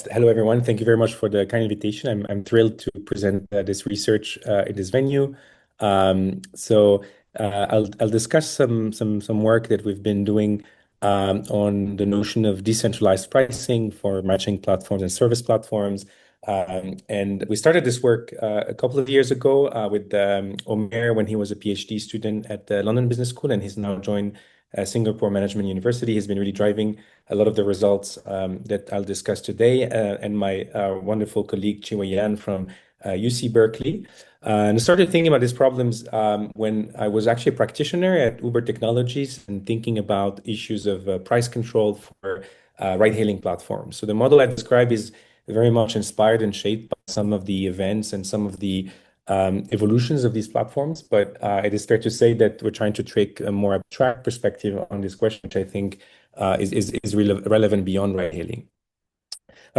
Hello, everyone. Thank you very much for the kind invitation. I'm thrilled to present this research in this venue. I'll discuss some work that we've been doing on the notion of decentralized pricing for matching platforms and service platforms. And we started this work a couple of years ago with Ömer when he was a PhD student at the London Business School, and he's now joined Singapore Management University. He's been really driving a lot of the results that I'll discuss today, and my wonderful colleague Chiwei from UC Berkeley. And I started thinking about these problems when I was actually a practitioner at Uber Technologies and thinking about issues of price control for ride-hailing platforms. So the model I describe is very much inspired and shaped by some of the events and some of the evolutions of these platforms. But it is fair to say that we're trying to take a more abstract perspective on this question, which I think is relevant beyond ride hailing.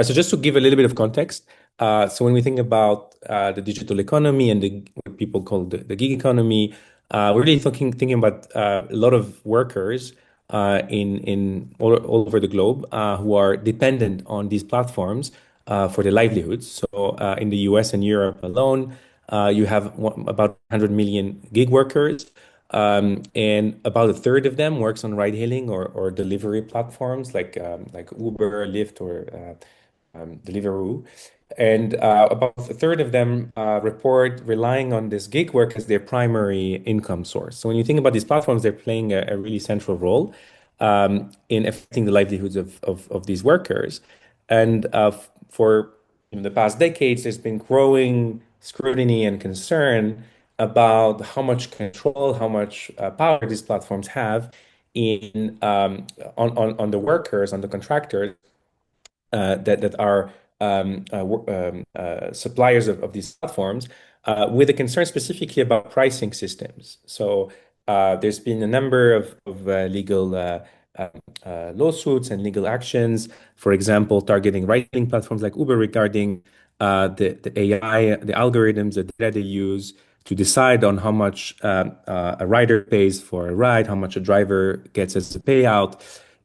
So just to give a little bit of context, so when we think about the digital economy and what people call the gig economy, we're really thinking about a lot of workers in all over the globe who are dependent on these platforms for their livelihoods. So in the US and Europe alone, you have about 100 million gig workers. And about a third of them works on ride-hailing or delivery platforms like Uber, Lyft, or Deliveroo. And about a third of them report relying on this gig work as their primary income source. So when you think about these platforms, they're playing a really central role in affecting the livelihoods of these workers. And for the past decades, there's been growing scrutiny and concern about how much control, how much power these platforms have on the workers, on the contractors that are suppliers of these platforms, with a concern specifically about pricing systems. So there's been a number of legal lawsuits and legal actions, for example, targeting ride-hailing platforms like Uber regarding the AI, the algorithms, the data they use to decide on how much a rider pays for a ride, how much a driver gets as a payout.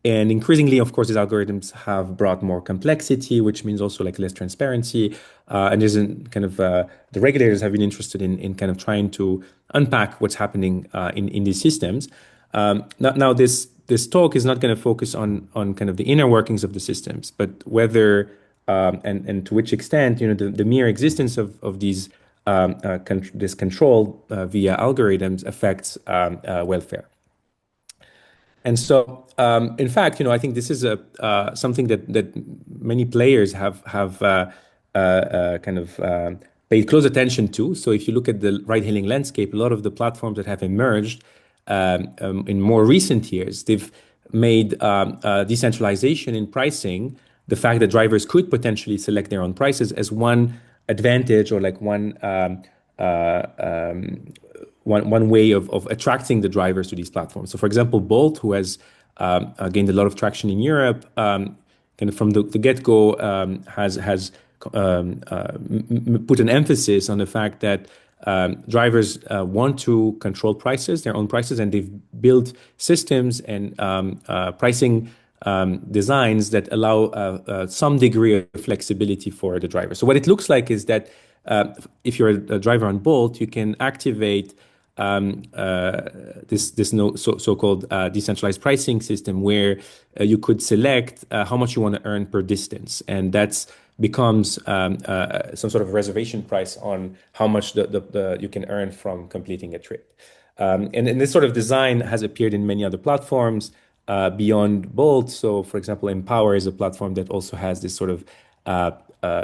And increasingly, of course, these algorithms have brought more complexity, which means also like less transparency. And there's the regulators have been interested in kind of trying to unpack what's happening in these systems. Now this talk is not going to focus on kind of the inner workings of the systems, but whether and to which extent the mere existence of these this control via algorithms affects welfare. And so, in fact, I think this is something that many players have paid close attention to. So, if you look at the ride-hailing landscape, a lot of the platforms that have emerged in more recent years, they've made decentralization in pricing, the fact that drivers could potentially select their own prices, as one advantage or like one way of attracting the drivers to these platforms. So, for example, Bolt, who has gained a lot of traction in Europe, kind of from the get-go, has put an emphasis on the fact that drivers want to control prices, their own prices, and they've built systems and pricing designs that allow some degree of flexibility for the driver. So what it looks like is that if you're a driver on Bolt, you can activate this so-called decentralized pricing system where you could select how much you want to earn per distance, and that's becomes some sort of reservation price on how much you can earn from completing a trip. And this sort of design has appeared in many other platforms beyond Bolt. So, for example, Empower is a platform that also has this sort of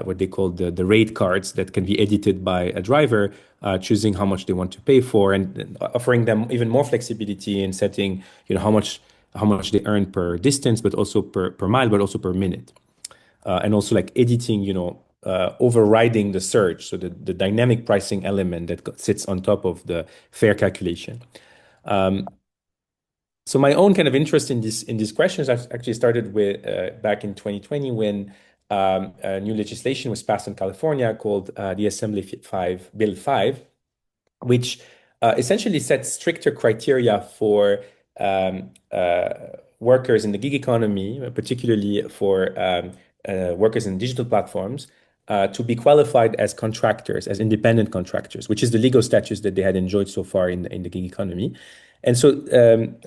what they call the rate cards that can be edited by a driver, choosing how much they want to pay for, and offering them even more flexibility in setting, how much they earn per distance, but also per mile, but also per minute, and also like editing, overriding the surge, so the dynamic pricing element that sits on top of the fare calculation. So my own kind of interest in these questions actually started with back in 2020 when a new legislation was passed in California called the Assembly Bill 5, which essentially sets stricter criteria for workers in the gig economy, particularly for workers in digital platforms to be qualified as contractors, as independent contractors, which is the legal status that they had enjoyed so far in the gig economy. And so,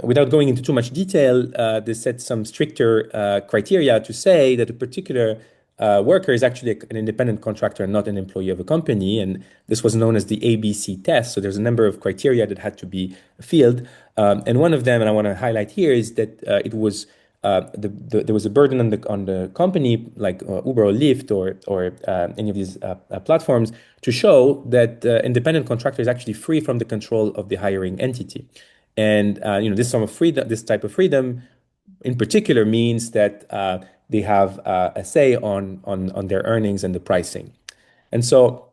without going into too much detail, they set some stricter criteria to say that a particular worker is actually an independent contractor and not an employee of a company. And this was known as the ABC test. So there's a number of criteria that had to be filled. And one of them, and I want to highlight here, is that it was there was a burden on the company like Uber or Lyft or any of these platforms to show that independent contractor is actually free from the control of the hiring entity. And this sort of freedom, this type of freedom, in particular, means that they have a say on their earnings and the pricing. And so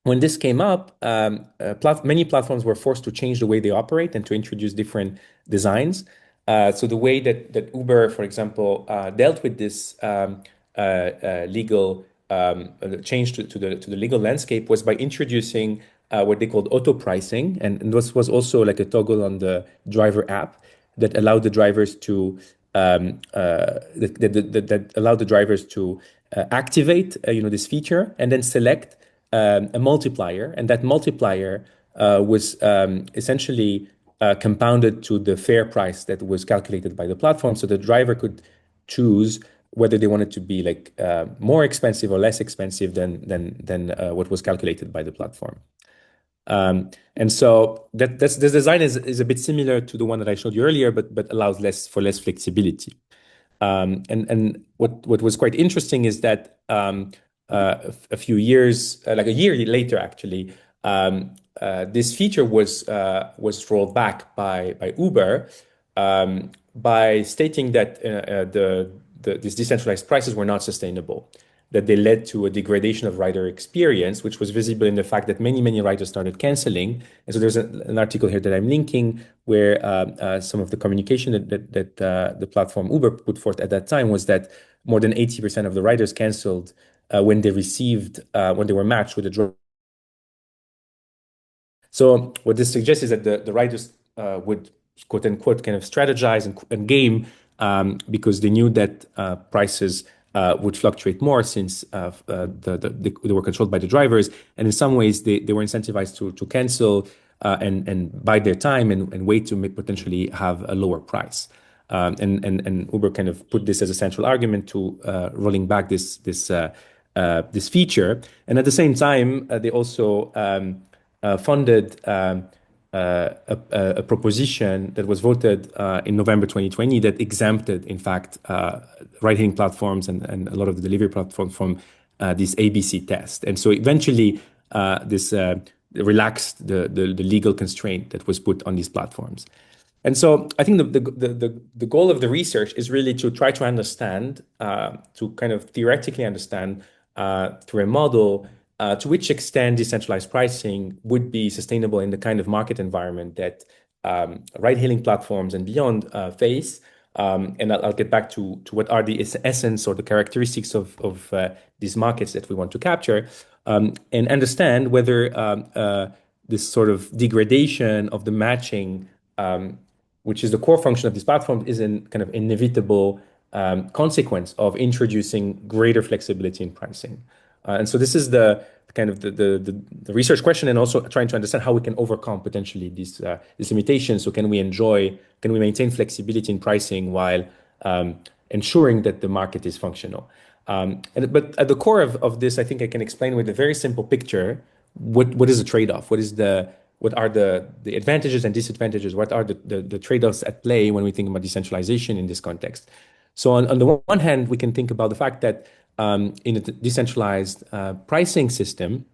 when this came up, many platforms were forced to change the way they operate and to introduce different designs. So the way that Uber, for example, dealt with this legal change to the legal landscape was by introducing what they called auto pricing, and this was also like a toggle on the driver app that allowed the drivers to that allowed the drivers to activate this feature and then select a multiplier, and that multiplier was essentially compounded to the fare price that was calculated by the platform, so the driver could choose whether they wanted to be like more expensive or less expensive than what was calculated by the platform. And so this design is a bit similar to the one that I showed you earlier, but allows less flexibility. And what was quite interesting is that a few years, like a year later, actually, this feature was rolled back by Uber by stating that these decentralized prices were not sustainable, that they led to a degradation of rider experience, which was visible in the fact that many riders started canceling. And so there's an article here that I'm linking where some of the communication that the platform Uber put forth at that time was that more than 80% of the riders canceled when they were matched with a driver. So what this suggests is that the writers would quote unquote kind of strategize and game because they knew that prices would fluctuate more since they were controlled by the drivers, and in some ways they were incentivized to cancel and bide their time and wait to potentially have a lower price. And Uber kind of put this as a central argument to rolling back this feature, and at the same time they also funded a proposition that was voted in November 2020 that exempted, in fact, ride-hailing platforms and a lot of the delivery platforms from this ABC test. And so eventually, this relaxed the legal constraint that was put on these platforms. And so I think the goal of the research is really to try to understand, to kind of theoretically understand through a model to which extent decentralized pricing would be sustainable in the kind of market environment that ride-hailing platforms and beyond face. And I'll get back to what are the essence or the characteristics of these markets that we want to capture, and understand whether this sort of degradation of the matching, which is the core function of this platform, is a kind of inevitable consequence of introducing greater flexibility in pricing. And so this is the kind of the research question, and also trying to understand how we can overcome potentially these limitations. So can we maintain flexibility in pricing while ensuring that the market is functional? But at the core of this, I think I can explain with a very simple picture what is the trade-off? What are the advantages and disadvantages? What are the trade-offs at play when we think about decentralization in this context? So on the one hand, we can think about the fact that in a decentralized pricing system,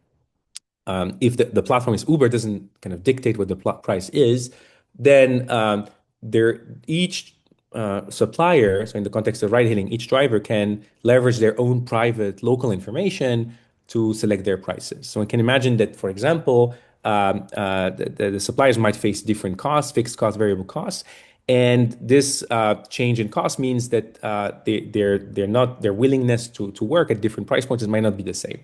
if the platform is Uber doesn't kind of dictate what the price is, then each supplier, so in the context of ride-hailing, each driver can leverage their own private local information to select their prices. So I can imagine that, for example, the suppliers might face different costs, fixed costs, variable costs. And this change in cost means that their willingness to work at different price points might not be the same.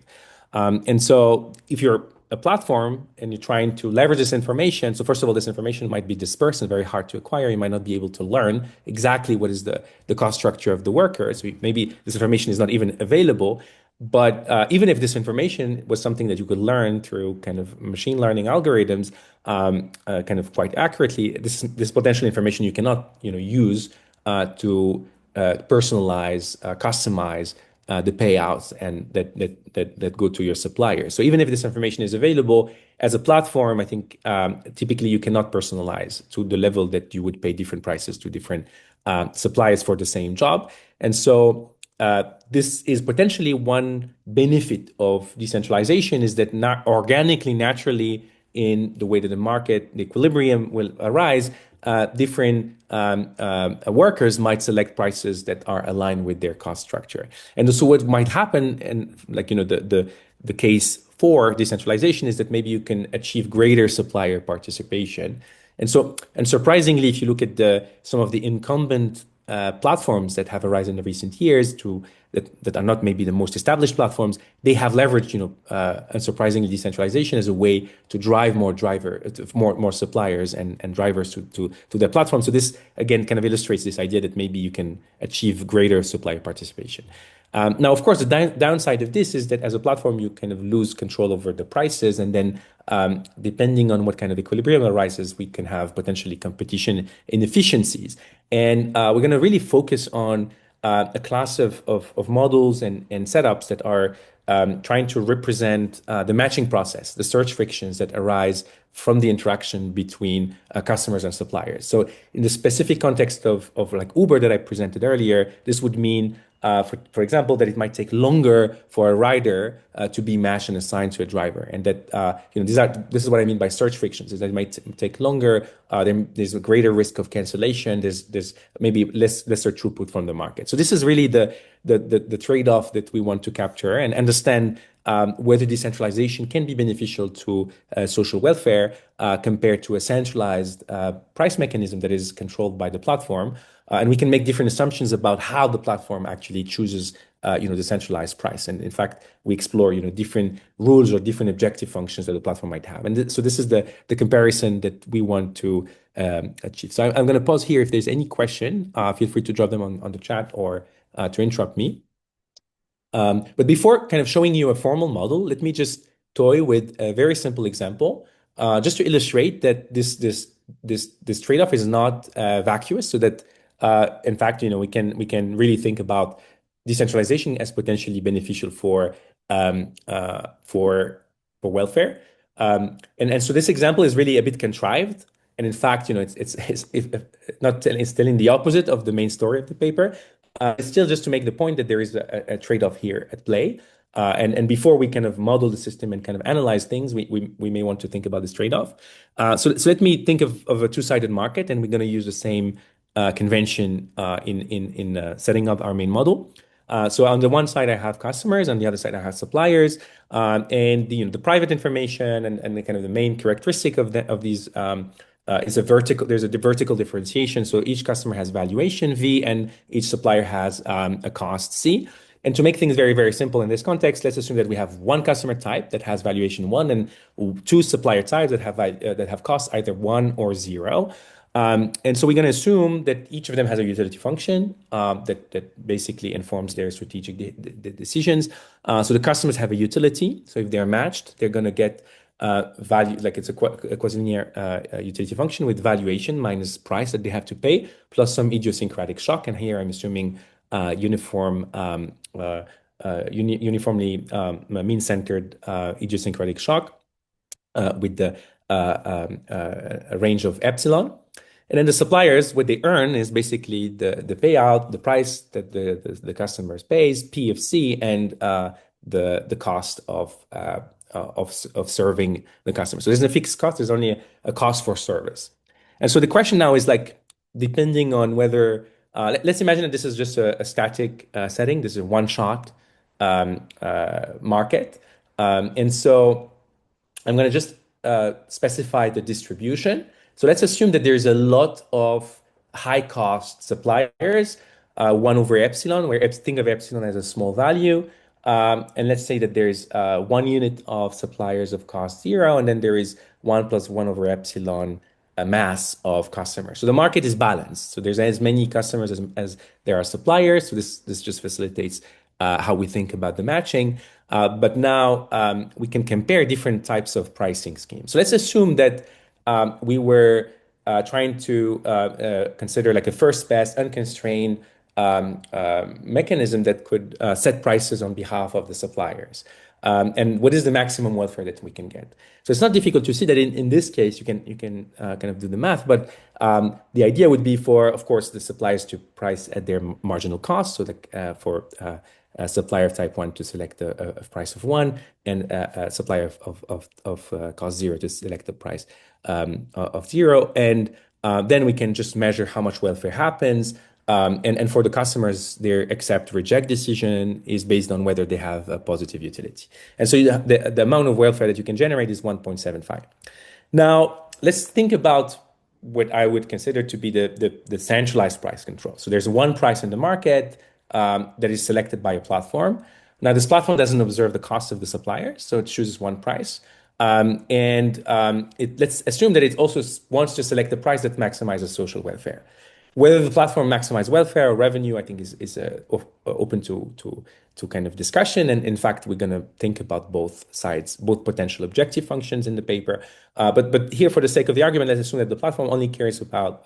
And so if you're a platform and you're trying to leverage this information, so first of all, this information might be dispersed and very hard to acquire. You might not be able to learn exactly what is the cost structure of the workers. Maybe this information is not even available. But even if this information was something that you could learn through kind of machine learning algorithms, kind of quite accurately, this potential information you cannot, use to personalize, customize the payouts and that go to your suppliers. So even if this information is available as a platform, I think typically you cannot personalize to the level that you would pay different prices to different suppliers for the same job. And so this is potentially one benefit of decentralization, is that not organically, naturally, in the way that the market, the equilibrium will arise, different workers might select prices that are aligned with their cost structure. And so what might happen, and like, the case for decentralization is that maybe you can achieve greater supplier participation. And surprisingly, if you look at some of the incumbent platforms that have arisen in the recent years that are not maybe the most established platforms, they have leveraged, unsurprisingly, decentralization as a way to drive more suppliers and drivers to their platform. So this again kind of illustrates this idea that maybe you can achieve greater supplier participation. Now, of course, the downside of this is that as a platform, you kind of lose control over the prices. And then depending on what kind of equilibrium arises, we can have potentially competition inefficiencies. And we're going to really focus on a class of models and setups that are trying to represent the matching process, the search frictions that arise from the interaction between customers and suppliers. So in the specific context of like Uber that I presented earlier, this would mean for example, that it might take longer for a rider to be matched and assigned to a driver, and that this is what I mean by search frictions: is that it might take longer. There's a greater risk of cancellation. There's maybe lesser throughput from the market. So this is really the trade-off that we want to capture and understand whether decentralization can be beneficial to social welfare compared to a centralized price mechanism that is controlled by the platform. And we can make different assumptions about how the platform actually chooses, the centralized price. And in fact, we explore, different rules or different objective functions that the platform might have. And so this is the comparison that we want to achieve. So I'm going to pause here. If there's any question, feel free to drop them on the chat or to interrupt me. But before kind of showing you a formal model, let me just toy with a very simple example, just to illustrate that this trade-off is not vacuous. So that in fact, we can really think about decentralization as potentially beneficial for welfare. And so this example is really a bit contrived. And in fact, it's telling the opposite of the main story of the paper. It's still just to make the point that there is a trade-off here at play. And before we kind of model the system and kind of analyze things, we may want to think about this trade-off. So let me think of a two-sided market, and we're going to use the same convention in setting up our main model. So on the one side, I have customers, on the other side, I have suppliers, and the private information and the kind of the main characteristic of these is a vertical. There's a vertical differentiation. So each customer has valuation V, and each supplier has a cost C. And to make things very, very simple in this context, let's assume that we have one customer type that has valuation 1 and two supplier types that have costs either 1 or 0. And so we're going to assume that each of them has a utility function that basically informs their strategic decisions. So the customers have a utility. So if they're matched, they're going to get value, like it's a quasi-linear utility function with valuation minus price that they have to pay, plus some idiosyncratic shock. And here I'm assuming uniformly mean-centered idiosyncratic shock with a range of epsilon. And then the suppliers, what they earn is basically the payout, the price that the customers pays, P of C, and the cost of serving the customer. So there's no fixed cost. There's only a cost for service. And so the question now is like, depending on whether let's imagine that this is just a static setting. This is a one-shot market, and so I'm going to just specify the distribution. So let's assume that there's a lot of high-cost suppliers, 1 over epsilon, where think of epsilon as a small value. And let's say that there's 1 unit of suppliers of cost zero, and then there is 1 + 1/epsilon mass of customers. So the market is balanced. So there's as many customers as there are suppliers. So this just facilitates how we think about the matching. But now we can compare different types of pricing schemes. So let's assume that we were trying to consider like a first best unconstrained mechanism that could set prices on behalf of the suppliers. And what is the maximum welfare that we can get? So it's not difficult to see that in this case, you can kind of do the math, but the idea would be for, of course, the suppliers to price at their marginal cost. So like for a supplier of type 1 to select a price of 1, and a supplier of cost 0 to select the price of 0. And then we can just measure how much welfare happens. And for the customers, their accept reject decision is based on whether they have a positive utility. And so the amount of welfare that you can generate is 1.75. Now, let's think about what I would consider to be the centralized price control. So there's one price in the market that is selected by a platform. Now, this platform doesn't observe the cost of the supplier, so it chooses one price. Let's assume that it also wants to select the price that maximizes social welfare. Whether the platform maximizes welfare or revenue, I think is open to kind of discussion. And in fact, we're going to think about both sides, both potential objective functions in the paper. But here, for the sake of the argument, let's assume that the platform only cares about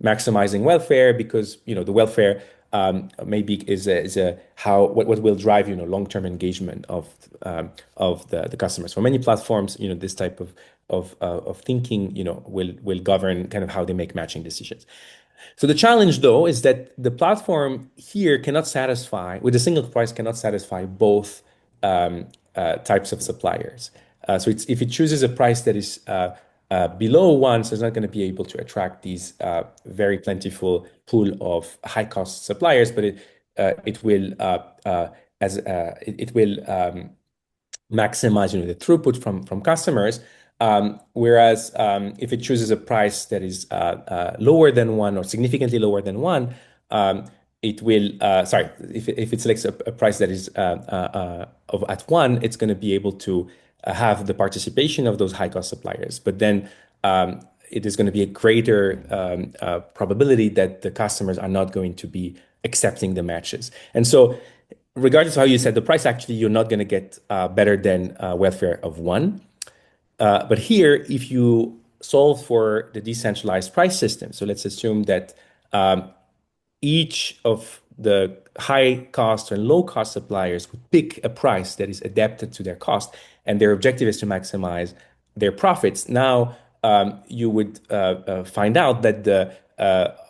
maximizing welfare because the welfare maybe is what will drive long-term engagement of the customers. For many platforms, this type of thinking will govern kind of how they make matching decisions. So the challenge, though, is that the platform here cannot satisfy, with a single price, cannot satisfy both types of suppliers. So if it chooses a price that is below 1, so it's not going to be able to attract these very plentiful pool of high-cost suppliers, but it will maximize the throughput from customers. Whereas if it chooses a price that is lower than 1 or significantly lower than 1, it will, if it selects a price that is at 1, it's going to be able to have the participation of those high-cost suppliers. But then it is going to be a greater probability that the customers are not going to be accepting the matches. And so regardless of how you set the price, actually, you're not going to get better than welfare of 1. But here, if you solve for the decentralized price system, so let's assume that each of the high cost and low cost suppliers would pick a price that is adapted to their cost, and their objective is to maximize their profits. Now, you would find out that the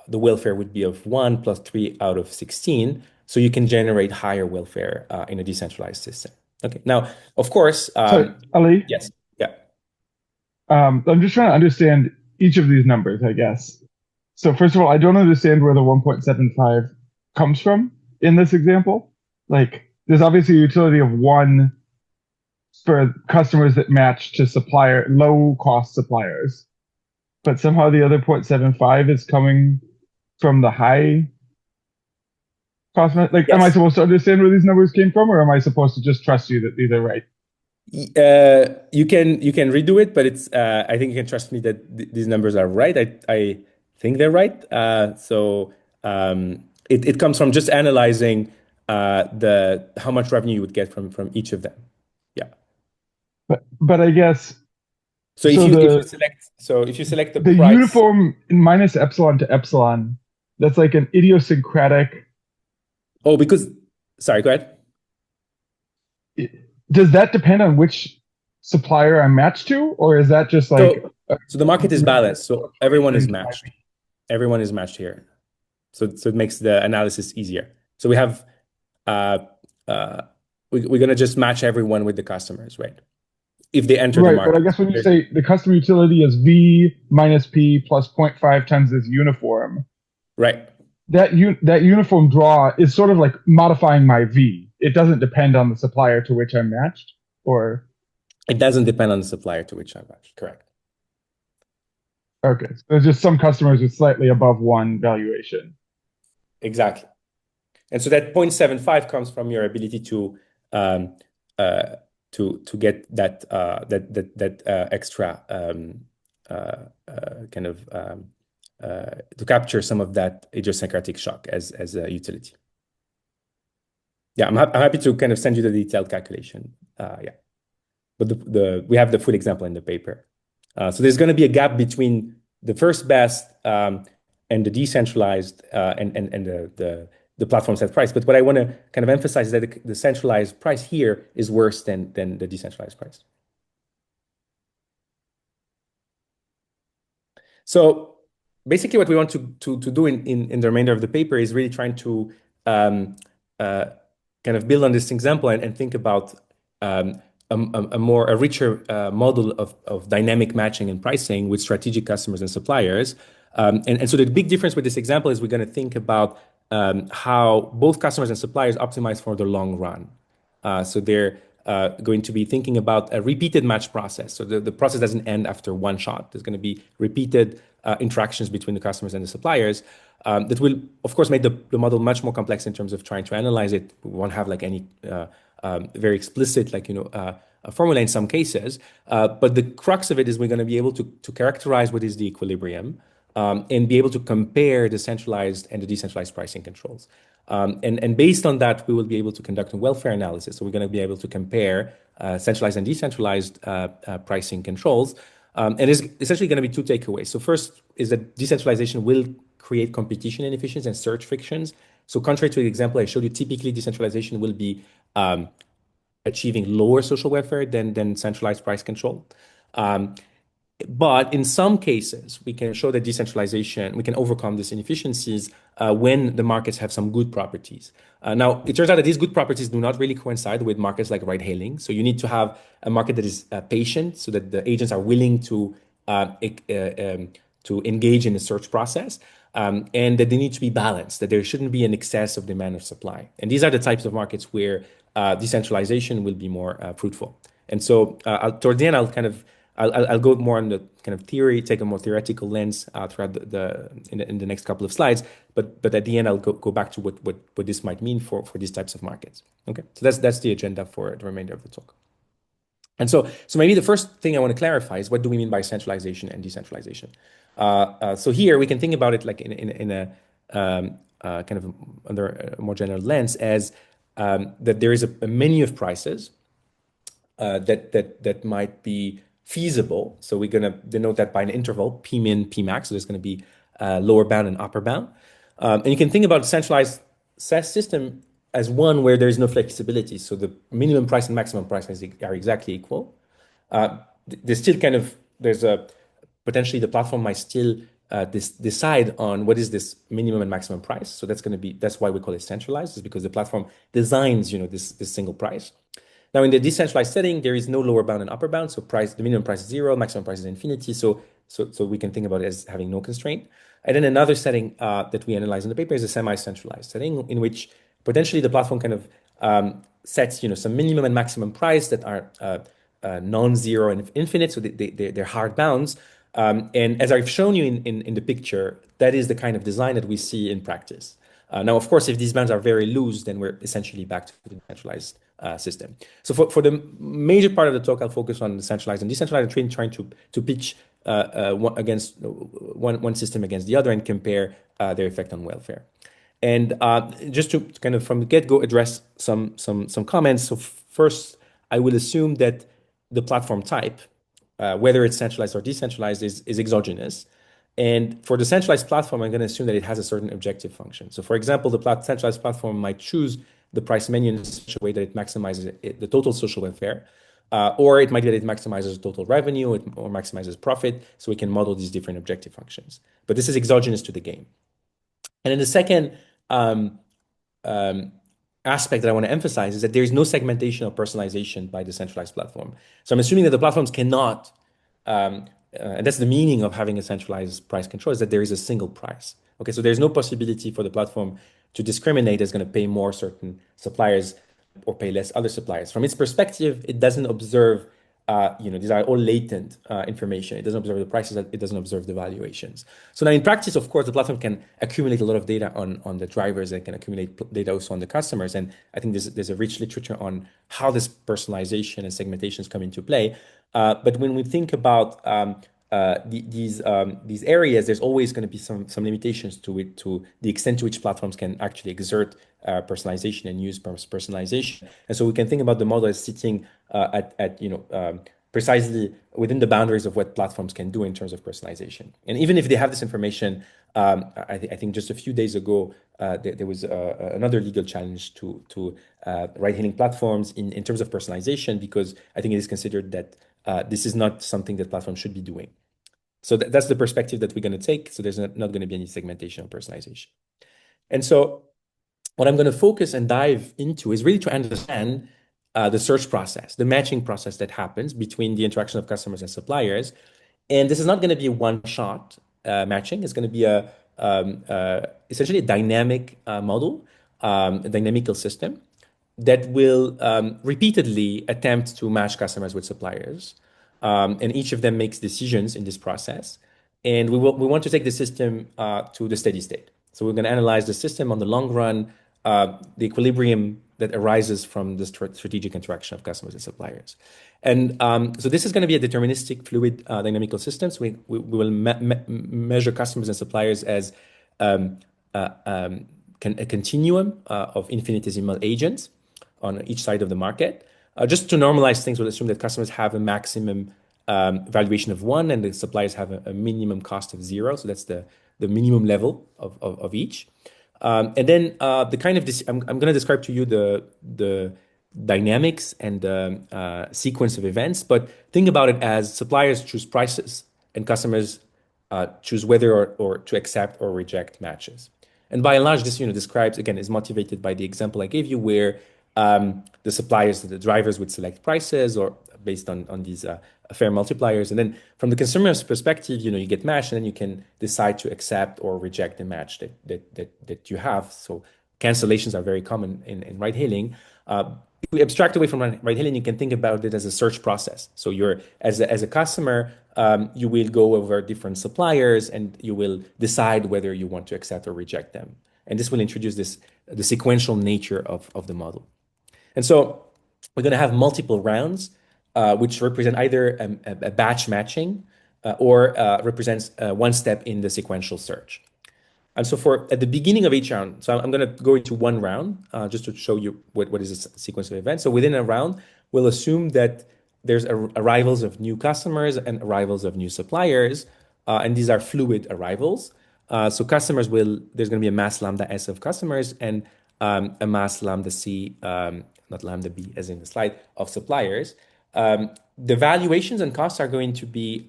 welfare would be of 1 + 3 out of 16. So you can generate higher welfare in a decentralized system. Okay. Now, of course, So, Ali, yes. Yeah. I'm just trying to understand each of these numbers, I guess. So first of all, I don't understand where the 1.75 comes from in this example. Like, there's obviously a utility of 1 for customers that match to low-cost suppliers, but somehow the other 0.75 is coming from the high cost. Like, am I Yes. supposed to understand where these numbers came from, or am I supposed to just trust you that these are right? You can redo it, but I think you can trust me that these numbers are right. I think they're right. So it comes from just analyzing how much revenue you would get from each of them. Yeah. But I guess So if so. you select the The price. uniform minus epsilon to epsilon, that's like an idiosyncratic. Oh, sorry, go ahead. Does that depend on which supplier I'm matched to, or is that just like So the market is balanced, so everyone is matched. Everyone is matched here. So it makes the analysis easier. So we have we're gonna just match everyone with the customers, right? If they enter the right? But I market. guess when you say the customer utility is V minus P plus 0.5 times this uniform, Right. that uniform draw is sort of like modifying my V. It doesn't depend on the supplier to which I'm matched, or It doesn't depend on the supplier to which I'm matched. Correct. okay. So there's just some customers with slightly above 1 valuation. Exactly. And so that 0.75 comes from your ability to um, uh, to get that extra kind of to capture some of that idiosyncratic shock as a utility. Yeah, I'm happy to kind of send you the detailed calculation. Yeah, but we have the full example in the paper. So there's going to be a gap between the first best and the decentralized and the platform set price. But what I want to kind of emphasize is that the centralized price here is worse than the decentralized price. So basically, what we want to do in the remainder of the paper is really trying to um, uh, kind of build on this example and think about a richer model of dynamic matching and pricing with strategic customers and suppliers. And so the big difference with this example is we're going to think about how both customers and suppliers optimize for the long run. So they're going to be thinking about a repeated match process. So the process doesn't end after one shot. There's going to be repeated interactions between the customers and the suppliers that will, of course, make the model much more complex in terms of trying to analyze it. We won't have like any very explicit, like, a formula in some cases. But the crux of it is we're going to be able to characterize what is the equilibrium and be able to compare the centralized and the decentralized pricing controls. And based on that, we will be able to conduct a welfare analysis. So we're going to be able to compare centralized and decentralized pricing controls. And it's essentially going to be two takeaways. So first is that decentralization will create competition inefficiencies and search frictions. So contrary to the example I showed you, typically decentralization will be achieving lower social welfare than centralized price control. But in some cases, we can show that decentralization, we can overcome these inefficiencies when the markets have some good properties. Now, it turns out that these good properties do not really coincide with markets like ride hailing. So you need to have a market that is patient so that the agents are willing to engage in the search process. And that they need to be balanced, that there shouldn't be an excess of demand or supply. And these are the types of markets where decentralization will be more fruitful. And so toward the end, I'll go more on the kind of theory, take a more theoretical lens throughout in the next couple of slides. But at the end, I'll go back to what this might mean for these types of markets. Okay, so that's the agenda for the remainder of the talk. And so maybe the first thing I want to clarify is what do we mean by centralization and decentralization? So here we can think about it like in a kind of under a more general lens as that there is a menu of prices that might be feasible. So we're going to denote that by an interval, P min, P max. So there's going to be lower bound and upper bound. And you can think about a centralized SaaS system as one where there's no flexibility. So the minimum price and maximum price are exactly equal. There's still potentially the platform might still decide on what is this minimum and maximum price. So that's why we call it centralized, is because the platform designs, this single price. Now, in the decentralized setting, there is no lower bound and upper bound. So the minimum price is 0, maximum price is infinity. So we can think about it as having no constraint. And then another setting that we analyze in the paper is a semi-centralized setting in which potentially the platform kind of sets, some minimum and maximum price that are non-zero and infinite. So they're hard bounds. And as I've shown you in the picture, that is the kind of design that we see in practice. Now, of course, if these bands are very loose, then we're essentially back to the centralized system. So for the major part of the talk, I'll focus on the centralized and decentralized, trying to pitch one system against the other and compare their effect on welfare. And just to kind of from the get-go address some comments. So first, I will assume that the platform type, whether it's centralized or decentralized, is exogenous. And for the centralized platform, I'm going to assume that it has a certain objective function. So for example, the centralized platform might choose the price menu in such a way that it maximizes the total social welfare, or it might be that it maximizes total revenue or maximizes profit. So we can model these different objective functions. But this is exogenous to the game. And then the second aspect that I want to emphasize is that there is no segmentation or personalization by the centralized platform. So I'm assuming that the platforms cannot, and that's the meaning of having a centralized price control, is that there is a single price. Okay, so there's no possibility for the platform to discriminate as going to pay more certain suppliers or pay less other suppliers. From its perspective, it doesn't observe these are all latent information. It doesn't observe the prices, it doesn't observe the valuations. So now in practice, of course, the platform can accumulate a lot of data on the drivers and can accumulate data also on the customers. And I think there's a rich literature on how this personalization and segmentations come into play. But when we think about these areas, there's always going to be some limitations to it, to the extent to which platforms can actually exert personalization and use personalization. And so we can think about the model as sitting precisely within the boundaries of what platforms can do in terms of personalization. And even if they have this information, I think just a few days ago, there was another legal challenge to ride-hailing platforms in terms of personalization, because I think it is considered that this is not something that platforms should be doing. So that's the perspective that we're going to take. So there's not going to be any segmentation or personalization. And so what I'm going to focus and dive into is really to understand the search process, the matching process that happens between the interaction of customers and suppliers. And this is not going to be a one-shot matching. It's going to be essentially a dynamic model, a dynamical system that will repeatedly attempt to match customers with suppliers. And each of them makes decisions in this process. And we want to take the system to the steady state. So we're going to analyze the system on the long run, the equilibrium that arises from the strategic interaction of customers and suppliers. And so this is going to be a deterministic, fluid, dynamical system. So we will measure customers and suppliers as a continuum of infinitesimal agents on each side of the market. Just to normalize things, we'll assume that customers have a maximum valuation of 1 and the suppliers have a minimum cost of 0. So that's the minimum level of each. And then the kind of this, I'm going to describe to you the dynamics and the sequence of events, but think about it as suppliers choose prices and customers choose whether or to accept or reject matches. And by and large, this describes, again, is motivated by the example I gave you, where the suppliers, the drivers would select prices or based on these fair multipliers. And then from the consumer's perspective, you get matched, and then you can decide to accept or reject the match that you have. So cancellations are very common in ride hailing. If we abstract away from ride hailing, you can think about it as a search process. So you're as a customer, you will go over different suppliers and you will decide whether you want to accept or reject them. And this will introduce the sequential nature of the model. And so we're going to have multiple rounds, which represent either a batch matching or represents one step in the sequential search. And so at the beginning of each round, so I'm going to go into one round just to show you what is a sequence of events. So within a round, we'll assume that there's arrivals of new customers and arrivals of new suppliers, and these are fluid arrivals. So there's going to be a mass lambda S of customers and a mass lambda C, not lambda B as in the slide, of suppliers. The valuations and costs are going to be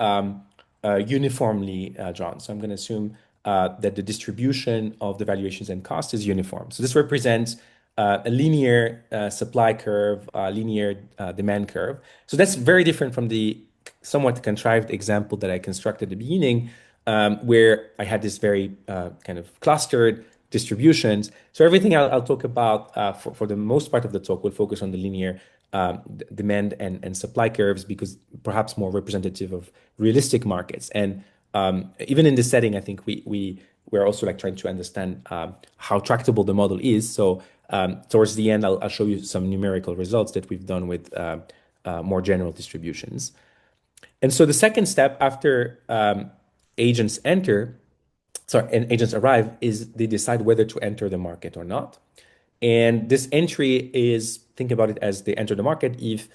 uniformly drawn. So I'm going to assume that the distribution of the valuations and costs is uniform. So this represents a linear supply curve, linear demand curve. So that's very different from the somewhat contrived example that I constructed at the beginning, where I had this very kind of clustered distributions. So everything I'll talk about for the most part of the talk will focus on the linear demand and supply curves, because perhaps more representative of realistic markets. And even in this setting, I think we're also trying to understand how tractable the model is. So towards the end, I'll show you some numerical results that we've done with more general distributions. And so the second step after agents arrive is they decide whether to enter the market or not. And this entry is, think about it as they enter the market if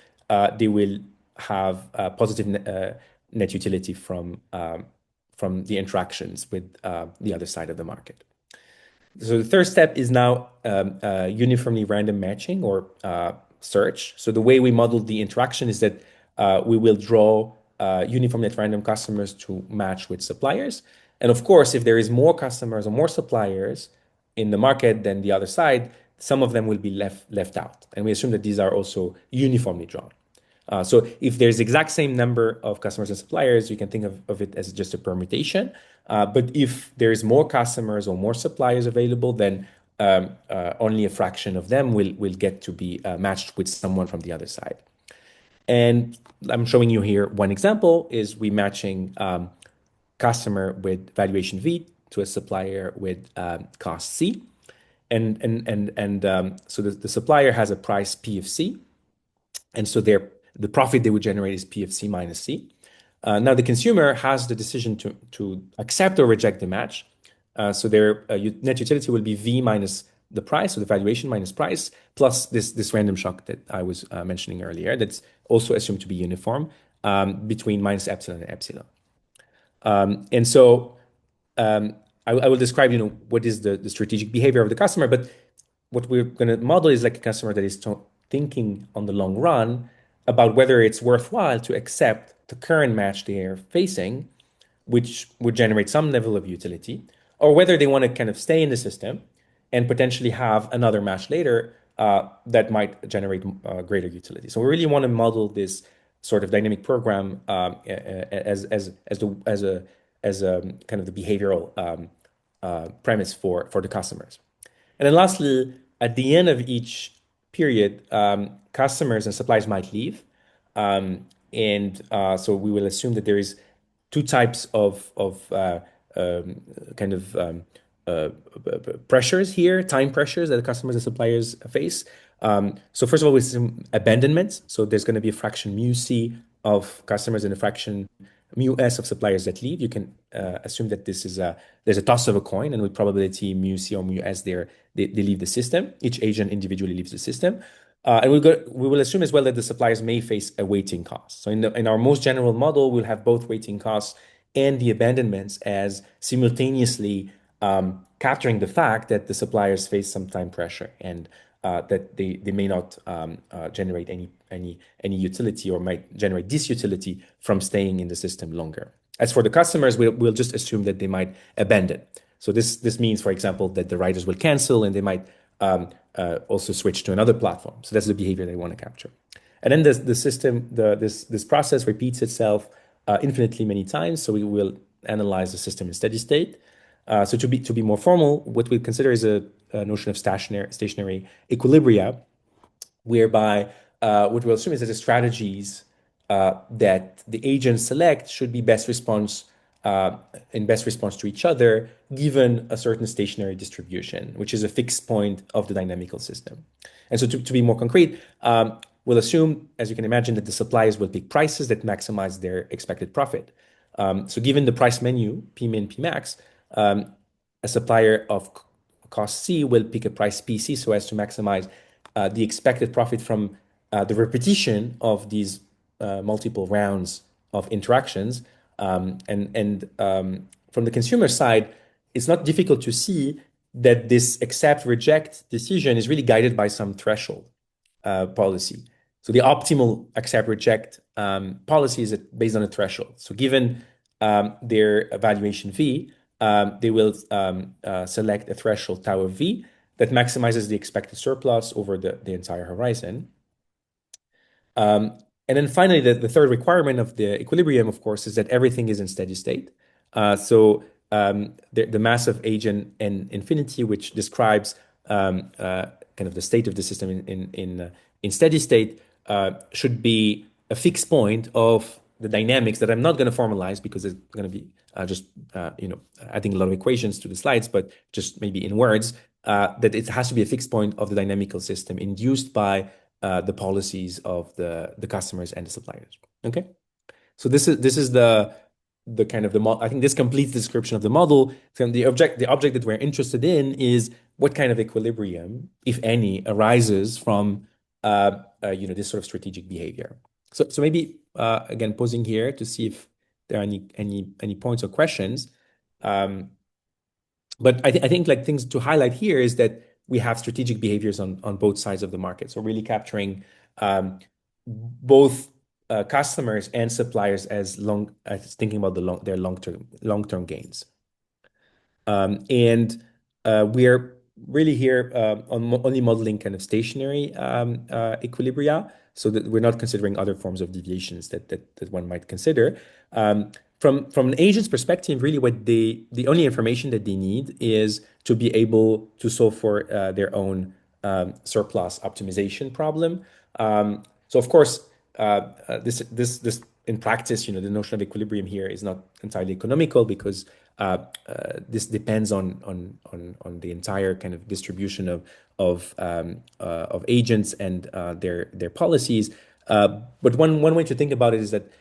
they will have positive net utility from the interactions with the other side of the market. So the third step is now uniformly random matching or search. So the way we model the interaction is that we will draw uniformly at random customers to match with suppliers. And of course, if there is more customers or more suppliers in the market than the other side, some of them will be left out. And we assume that these are also uniformly drawn. So if there's the exact same number of customers and suppliers, you can think of it as just a permutation. But if there's more customers or more suppliers available, then only a fraction of them will get to be matched with someone from the other side. And I'm showing you here one example is we matching customer with valuation V to a supplier with cost C. So the supplier has a price P of C, and so the profit they would generate is P of C minus C. Now the consumer has the decision to accept or reject the match. So their net utility will be V minus the price, so the valuation minus price, plus this random shock that I was mentioning earlier. That's also assumed to be uniform between minus epsilon and epsilon. And so I will describe, what is the strategic behavior of the customer, but what we're going to model is like a customer that is thinking on the long run about whether it's worthwhile to accept the current match they are facing, which would generate some level of utility, or whether they want to kind of stay in the system and potentially have another match later that might generate greater utility. So we really want to model this sort of dynamic program as a kind of the behavioral premise for the customers. And then lastly, at the end of each period, customers and suppliers might leave. So we will assume that there is two types of kind of pressures here, time pressures that the customers and suppliers face. So first of all, we assume abandonment. So there's going to be a fraction mu C of customers and a fraction mu S of suppliers that leave. You can assume that there's a toss of a coin, and with probability mu C or mu S they leave the system. Each agent individually leaves the system. And we will assume as well that the suppliers may face a weighting cost. So in our most general model, we'll have both weighting costs and the abandonments as simultaneously capturing the fact that the suppliers face some time pressure and that they may not generate any utility or might generate disutility from staying in the system longer. As for the customers, we'll just assume that they might abandon. So this means, for example, that the riders will cancel and they might also switch to another platform. So that's the behavior they want to capture. And then the system, this process repeats itself infinitely many times. So we will analyze the system in steady state. So to be more formal, what we consider is a notion of stationary equilibria, whereby what we'll assume is that the strategies that the agents select should be in best response to each other, given a certain stationary distribution, which is a fixed point of the dynamical system. And so to be more concrete, we'll assume, as you can imagine, that the suppliers will pick prices that maximize their expected profit. So given the price menu, P min, P max, a supplier of cost C will pick a price PC so as to maximize the expected profit from the repetition of these multiple rounds of interactions. From the consumer side, it's not difficult to see that this accept reject decision is really guided by some threshold policy. So the optimal accept reject policy is based on a threshold. So given their evaluation V, they will select a threshold tau of V that maximizes the expected surplus over the entire horizon. And then finally, the third requirement of the equilibrium, of course, is that everything is in steady state. The massive agent in infinity, which describes kind of the state of the system in steady state, should be a fixed point of the dynamics that I'm not going to formalize because it's going to be just adding a lot of equations to the slides, but just maybe in words, that it has to be a fixed point of the dynamical system induced by the policies of the customers and the suppliers. Okay, so this is the kind of the model. I think this completes the description of the model. So the object that we're interested in is what kind of equilibrium, if any, arises from this sort of strategic behavior. So maybe again pausing here to see if there are any points or questions. But I think like things to highlight here is that we have strategic behaviors on both sides of the market. So really capturing both customers and suppliers as thinking about their long-term gains. We're really here only modeling kind of stationary equilibria, so that we're not considering other forms of deviations that one might consider. From an agent's perspective, really the only information that they need is to be able to solve for their own surplus optimization problem. So of course, this in practice, the notion of equilibrium here is not entirely economical because this depends on the entire kind of distribution of agents and their policies. But one way to think about it is that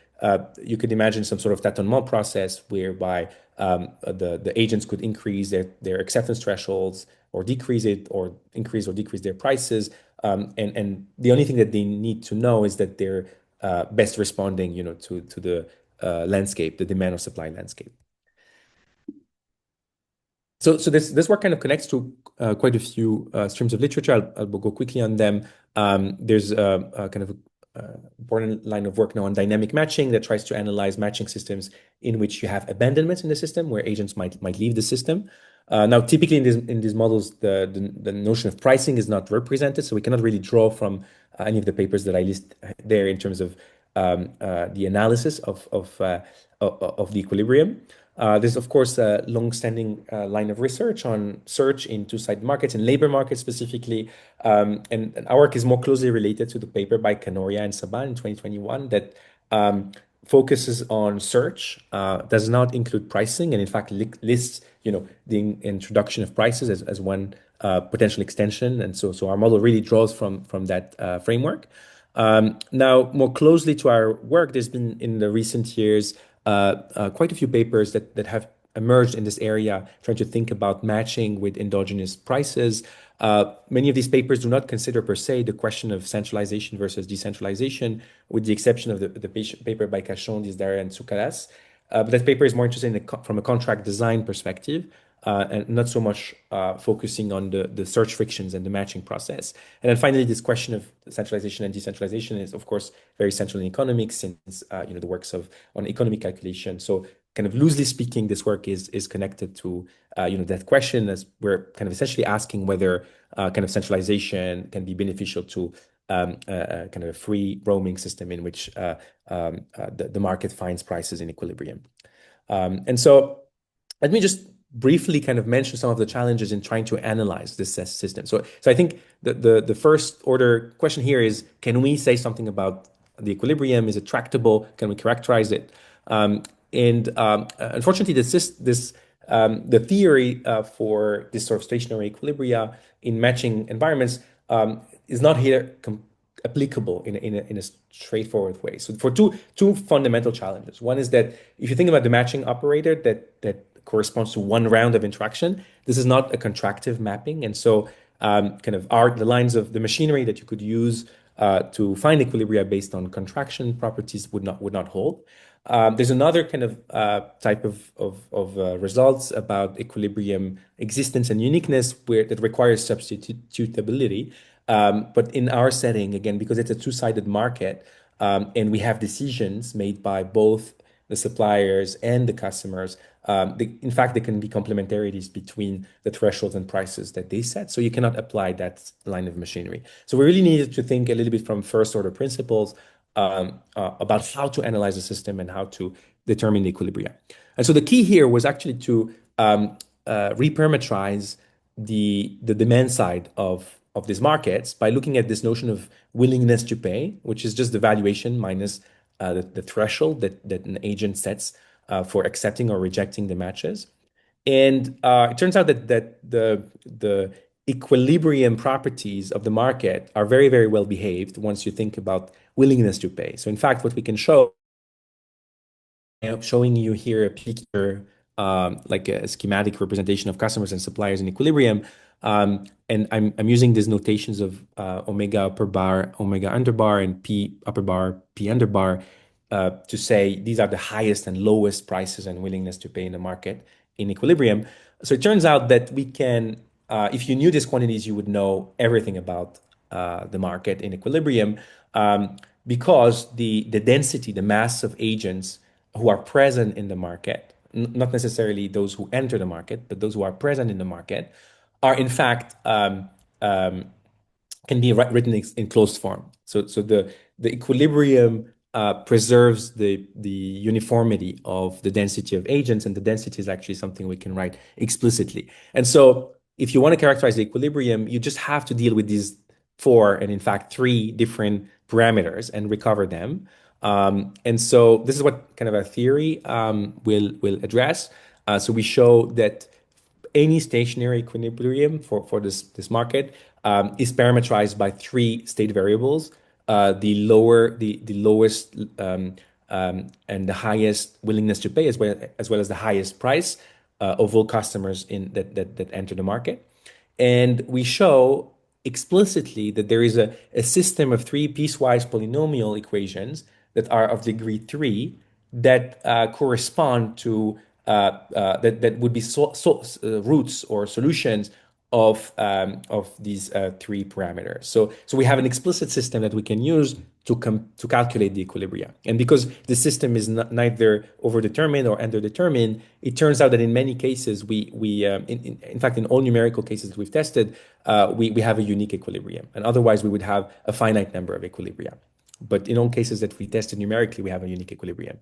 you could imagine some sort of tâtonnement process whereby the agents could increase their acceptance thresholds or decrease it, or increase or decrease their prices. And the only thing that they need to know is that they're best responding, to the landscape, the demand or supply landscape. So this work kind of connects to quite a few streams of literature. I'll go quickly on them. There's a kind of important line of work now on dynamic matching that tries to analyze matching systems in which you have abandonments in the system, where agents might leave the system. Now, typically in these models, the notion of pricing is not represented, so we cannot really draw from any of the papers that I list there in terms of the analysis of the equilibrium. There's, of course, a long-standing line of research on search in two-sided markets and labor markets specifically. And our work is more closely related to the paper by Canoria and Saban in 2021 that focuses on search, does not include pricing, and in fact lists, the introduction of prices as one potential extension. And so our model really draws from that framework. Now, more closely to our work, there's been in the recent years quite a few papers that have emerged in this area, trying to think about matching with endogenous prices. Many of these papers do not consider per se the question of centralization versus decentralization, with the exception of the paper by Cachon, Disdara, and Tsoukalas. But that paper is more interested from a contract design perspective, and not so much focusing on the search frictions and the matching process. And then finally, this question of centralization and decentralization is, of course, very central in economics, since the works on economic calculation. So, kind of loosely speaking, this work is connected to that question, as we're kind of essentially asking whether kind of centralization can be beneficial to kind of a free roaming system in which the market finds prices in equilibrium. And so let me just briefly kind of mention some of the challenges in trying to analyze this system. So I think the first order question here is, can we say something about the equilibrium? Is it tractable? Can we characterize it? Unfortunately, the theory for this sort of stationary equilibria in matching environments is not here applicable in a straightforward way. So for two fundamental challenges. One is that if you think about the matching operator that corresponds to one round of interaction, this is not a contractive mapping, and so kind of the lines of the machinery that you could use to find equilibria based on contraction properties would not hold. There's another kind of type of results about equilibrium existence and uniqueness that requires substitutability. But in our setting, again, because it's a two-sided market, and we have decisions made by both the suppliers and the customers, in fact, there can be complementarities between the thresholds and prices that they set. So you cannot apply that line of machinery. So we really needed to think a little bit from first order principles about how to analyze the system and how to determine the equilibria. And so the key here was actually to reparameterize the demand side of these markets by looking at this notion of willingness to pay, which is just the valuation minus the threshold that an agent sets for accepting or rejecting the matches. And it turns out that the equilibrium properties of the market are very, very well behaved once you think about willingness to pay. So in fact, what we can show, showing you here a picture, like a schematic representation of customers and suppliers in equilibrium. And I'm using these notations of omega upper bar, omega under bar, and P upper bar, P under bar, to say these are the highest and lowest prices and willingness to pay in the market in equilibrium. So it turns out that we can, if you knew these quantities, you would know everything about the market in equilibrium, because the density, the mass of agents who are present in the market, not necessarily those who enter the market, but those who are present in the market, are in fact can be written in closed form. So the equilibrium preserves the uniformity of the density of agents, and the density is actually something we can write explicitly. And so if you want to characterize the equilibrium, you just have to deal with these four, and in fact three different parameters and recover them. And so this is what kind of a theory will address. So we show that any stationary equilibrium for this market is parameterized by three state variables: the lowest and the highest willingness to pay, as well as the highest price of all customers that enter the market. And we show explicitly that there is a system of three piecewise polynomial equations that are of degree 3 that correspond to that would be roots or solutions of these three parameters. So we have an explicit system that we can use to calculate the equilibria. And because the system is neither overdetermined or underdetermined, it turns out that in many cases in fact in all numerical cases that we've tested, we have a unique equilibrium, and otherwise we would have a finite number of equilibria. But in all cases that we tested numerically, we have a unique equilibrium.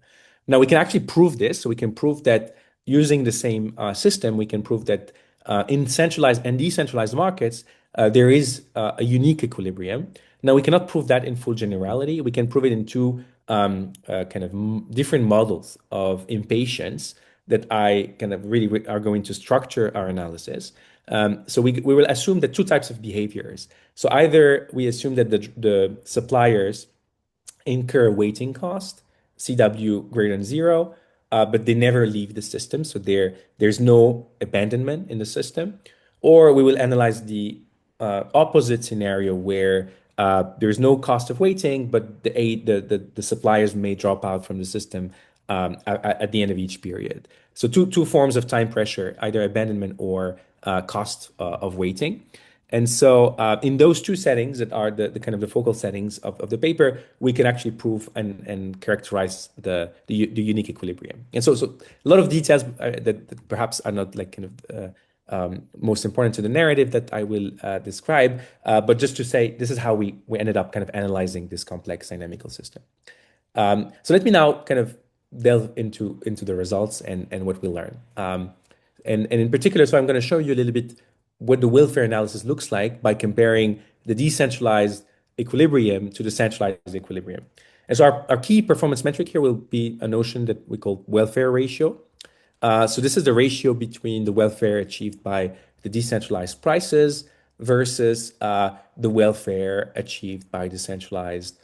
Now we can actually prove this. So we can prove that using the same system, we can prove that in centralized and decentralized markets, there is a unique equilibrium. Now we cannot prove that in full generality. We can prove it in two kind of different models of impatience that I kind of really are going to structure our analysis. So we will assume that two types of behaviors. So either we assume that the suppliers incur waiting cost, CW greater than 0, but they never leave the system. So there's no abandonment in the system. Or we will analyze the opposite scenario where there's no cost of waiting, but the suppliers may drop out from the system at the end of each period. So two forms of time pressure, either abandonment or cost of waiting. And so in those two settings that are the kind of the focal settings of the paper, we can actually prove and characterize the unique equilibrium. And so a lot of details that perhaps are not like kind of most important to the narrative that I will describe, but just to say this is how we ended up kind of analyzing this complex dynamical system. So let me now kind of delve into the results and what we learn. And in particular, so I'm going to show you a little bit what the welfare analysis looks like by comparing the decentralized equilibrium to the centralized equilibrium. And so our key performance metric here will be a notion that we call welfare ratio. So this is the ratio between the welfare achieved by the decentralized prices versus the welfare achieved by the centralized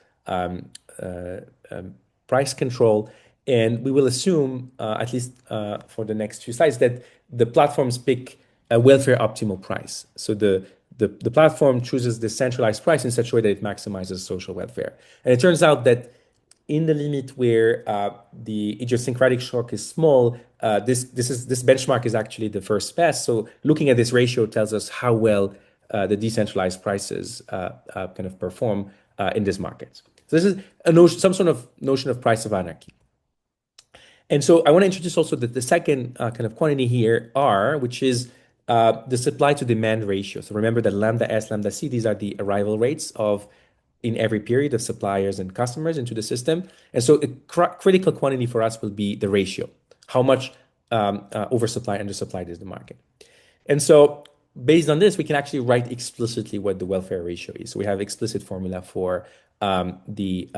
price control. And we will assume, at least for the next few slides, that the platforms pick a welfare optimal price. So the platform chooses the centralized price in such a way that it maximizes social welfare. And it turns out that in the limit where the idiosyncratic shock is small, this benchmark is actually the first best. So looking at this ratio tells us how well the decentralized prices kind of perform in this market. So this is some sort of notion of price of anarchy. And so I want to introduce also the second kind of quantity here, R, which is the supply to demand ratio. So remember that lambda S, lambda C, these are the arrival rates in every period of suppliers and customers into the system. And so a critical quantity for us will be the ratio. How much oversupply, undersupplied is the market. And so based on this, we can actually write explicitly what the welfare ratio is. So we have explicit formula for the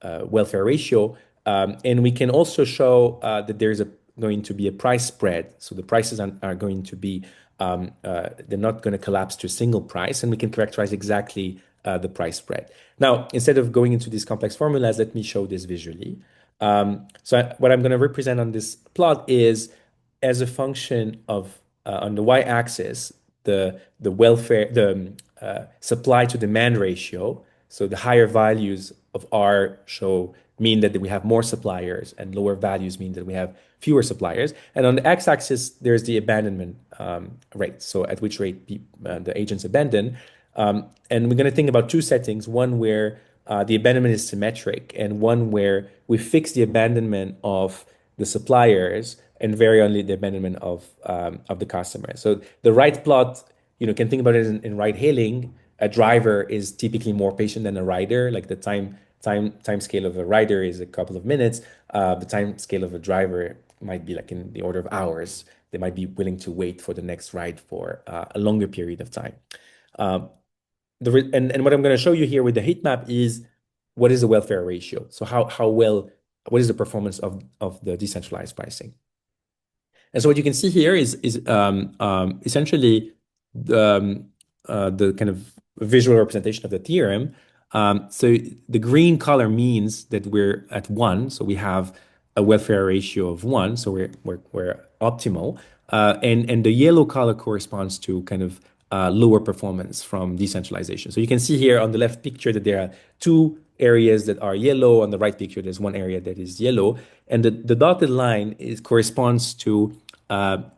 welfare ratio. And we can also show that there's going to be a price spread. So the prices are going to be, they're not going to collapse to a single price. And we can characterize exactly the price spread. Now, instead of going into these complex formulas, let me show this visually. What I'm going to represent on this plot is as a function of, on the y-axis, the supply to demand ratio. So the higher values of R mean that we have more suppliers, and lower values mean that we have fewer suppliers. And on the x-axis, there's the abandonment rate. So at which rate the agents abandon. And we're going to think about two settings, one where the abandonment is symmetric, and one where we fix the abandonment of the suppliers and vary only the abandonment of the customer. So the right plot, can think about it in ride hailing. A driver is typically more patient than a rider. Like the time scale of a rider is a couple of minutes. The time scale of a driver might be like in the order of hours. They might be willing to wait for the next ride for a longer period of time. and what I'm going to show you here with the heat map is what is the welfare ratio. So what is the performance of the decentralized pricing? And so what you can see here is essentially the kind of visual representation of the theorem. So the green color means that we're at one, so we have a welfare ratio of one, so we're optimal, and the yellow color corresponds to kind of lower performance from decentralization. So you can see here on the left picture that there are two areas that are yellow. On the right picture, there's one area that is yellow, and the dotted line corresponds to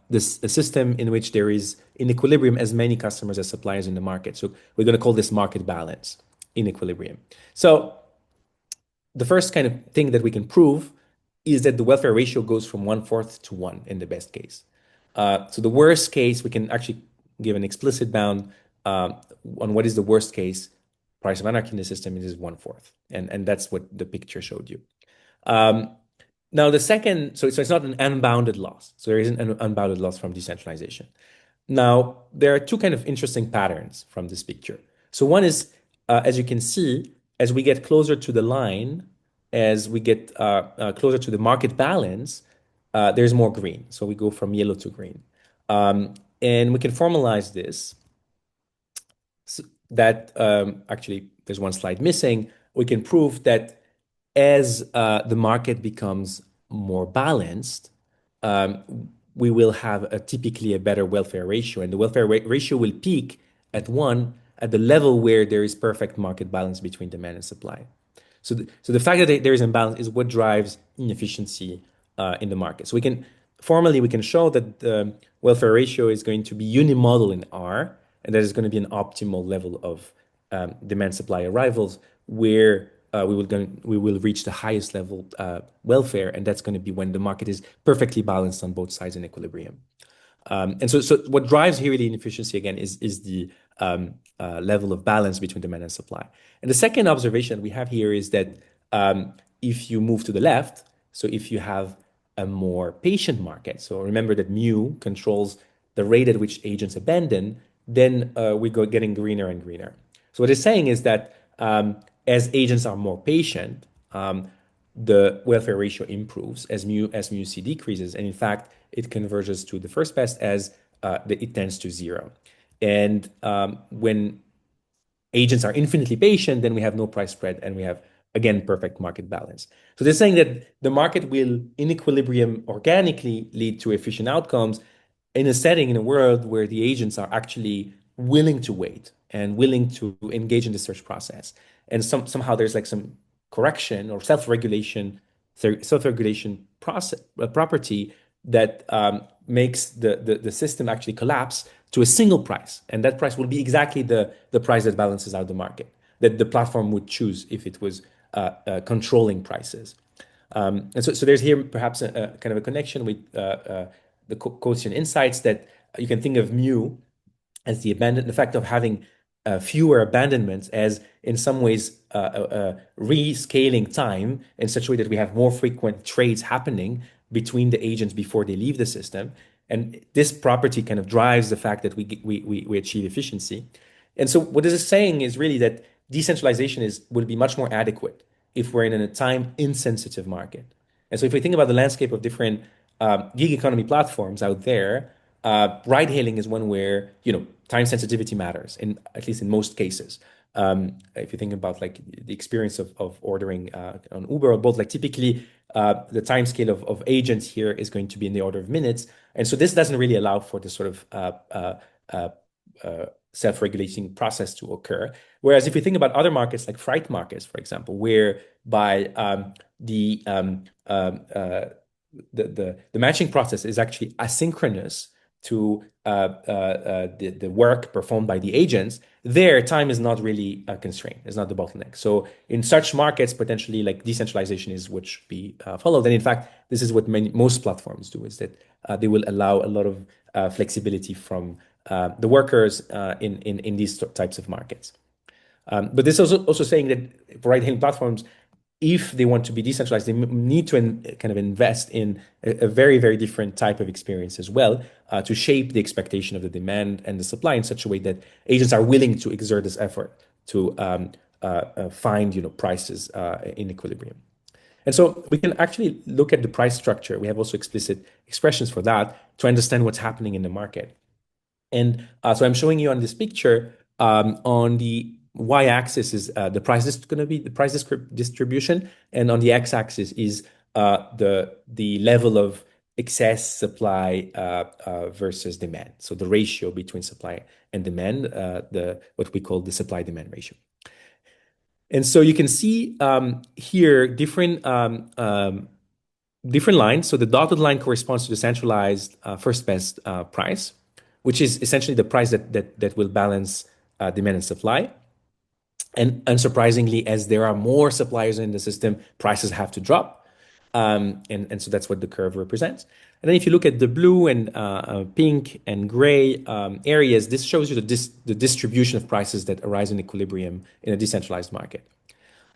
this a system in which there is in equilibrium as many customers as suppliers in the market. So we're going to call this market balance in equilibrium. So the first kind of thing that we can prove is that the welfare ratio goes from 1/4 to 1 in the best case. So the worst case, we can actually give an explicit bound on what is the worst case price of anarchy in the system. It is 1/4, and that's what the picture showed you. Now the second, so it's not an unbounded loss. So there isn't an unbounded loss from decentralization. Now there are two kind of interesting patterns from this picture. So one is, as you can see, as we get closer to the line, as we get closer to the market balance, there's more green. So we go from yellow to green. And we can formalize this so that actually there's one slide missing. We can prove that as the market becomes more balanced, we will have typically a better welfare ratio, and the welfare ratio will peak at one at the level where there is perfect market balance between demand and supply. So the fact that there is imbalance is what drives inefficiency in the market. So formally we can show that the welfare ratio is going to be unimodal in R, and that is going to be an optimal level of demand supply arrivals where we will reach the highest level welfare, and that's going to be when the market is perfectly balanced on both sides in equilibrium. And so what drives here really inefficiency again is the level of balance between demand and supply. And the second observation we have here is that if you move to the left, so if you have a more patient market, so remember that mu controls the rate at which agents abandon, then we go getting greener and greener. So what it's saying is that as agents are more patient, the welfare ratio improves as mu c decreases, and in fact, it converges to the first best as it tends to zero. And when agents are infinitely patient, then we have no price spread, and we have again perfect market balance. So they're saying that the market will, in equilibrium, organically lead to efficient outcomes in a setting, in a world where the agents are actually willing to wait and willing to engage in the search process. And somehow there's like some correction or self-regulation property that makes the system actually collapse to a single price. And that price will be exactly the price that balances out the market, that the platform would choose if it was controlling prices. And so there's here perhaps a kind of a connection with the quotient insights that you can think of mu as the effect of having fewer abandonments as in some ways rescaling time in such a way that we have more frequent trades happening between the agents before they leave the system. And this property kind of drives the fact that we achieve efficiency. And so what this is saying is really that decentralization will be much more adequate if we're in a time insensitive market. And so if we think about the landscape of different gig economy platforms out there, ride hailing is one where time sensitivity matters, at least in most cases. If you think about like the experience of ordering on Uber or Bolt, like typically the time scale of agents here is going to be in the order of minutes, and so this doesn't really allow for this sort of self-regulating process to occur. Whereas if you think about other markets like freight markets, for example, whereby the matching process is actually asynchronous to the work performed by the agents, their time is not really a constraint. It's not the bottleneck. So in such markets, potentially like decentralization is what should be followed. And in fact, this is what most platforms do, is that they will allow a lot of flexibility from the workers in these types of markets. But this is also saying that for ride-hailing platforms, if they want to be decentralized, they need to kind of invest in a very, very different type of experience as well, to shape the expectation of the demand and the supply in such a way that agents are willing to exert this effort to find, prices in equilibrium. And so we can actually look at the price structure. We have also explicit expressions for that to understand what's happening in the market. And so I'm showing you on this picture, on the y-axis is the price is going to be the price distribution, and on the x-axis is the level of excess supply versus demand. So the ratio between supply and demand, the what we call the supply-demand ratio. And so you can see here different lines. So the dotted line corresponds to the centralized first best price, which is essentially the price that will balance demand and supply. And unsurprisingly, as there are more suppliers in the system, prices have to drop. And so that's what the curve represents. And then if you look at the blue and pink and gray areas, this shows you the distribution of prices that arise in equilibrium in a decentralized market.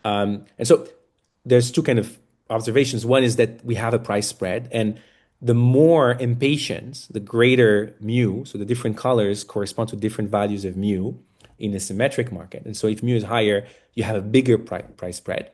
And so there's two kind of observations. One is that we have a price spread, and the more impatience, the greater mu. So the different colors correspond to different values of mu in a symmetric market. And so if mu is higher, you have a bigger price spread.